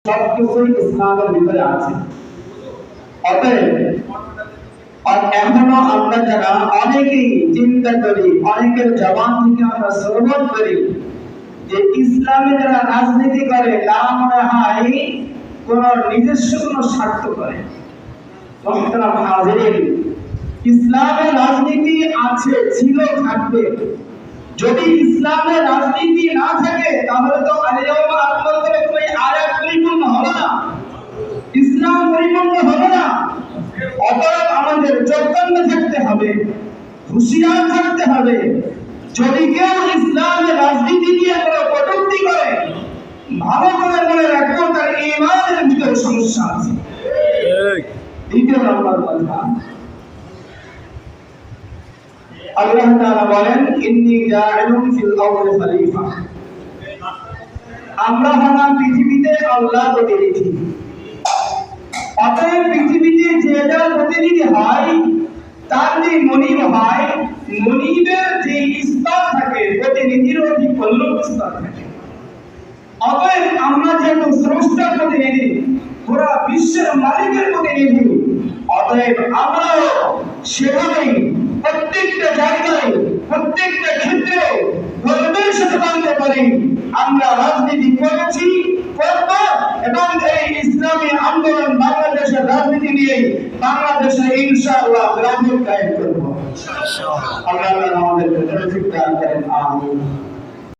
সবকিছুই ইসলামের ভিতরে আছে। অতএব আর এখনো আমরা যারা অনেকেই চিন্তা করি, অনেকের জবান থেকে আমরা শ্রবণ করি যে ইসলামে যারা রাজনীতি করে তারা মনে হয় কোন নিজস্ব কোন স্বার্থ করে। মোহতারাম হাজিরিন, ইসলামের রাজনীতি আছে, ছিল, থাকবে। যদি ইসলামের রাজনীতি না থাকে তাহলে তো আলিয়াউমা আকমালতু লাকুম এই আয়াত পরিপূর্ণ হবে না, ইসলাম পরিপূর্ণ হবে না। অতএব আমাদের চৈতন্য থাকতে হবে, হুঁশিয়ার থাকতে হবে। যদি কেউ ইসলামের রাজনীতি নিয়ে কোনো কটূক্তি করে, ভালো করে মনে রাখবো তার ঈমানের ভিতরে সমস্যা আছে। দ্বিতীয় নম্বর কথা, আল্লাহ তাআলা বলেন ইন্নী জাইলুন ফিল আরদি খলিফা। আমরা হলাম পৃথিবীতে আল্লাহর প্রতিনিধি। অতএব পৃথিবীতে যে যার প্রতিনিধি হয় তার যে মনিব হয়, মনিবের যে স্তর থাকে প্রতিনিধির অধিক পল্লব স্তর থাকে। অতএব আমরা যেহেতু স্রষ্টার প্রতিনিধি, পুরা বিশ্বের মালিকের প্রতিনিধি, অতএব আমরাও সেভাবেই প্রত্যেকটা জায়গায় প্রত্যেকটা ক্ষেত্রে ধর্মের সাথে মানতে পারি। আমরা রাজনীতি করেছি, করব এবং এই ইসলামী আন্দোলন বাংলাদেশের রাজনীতি নিয়ে বাংলাদেশে ইনশাআল্লাহ রাজনীতি কায়েম করব। আল্লাহ আমাদের তৌফিক দান করেন। আমিন।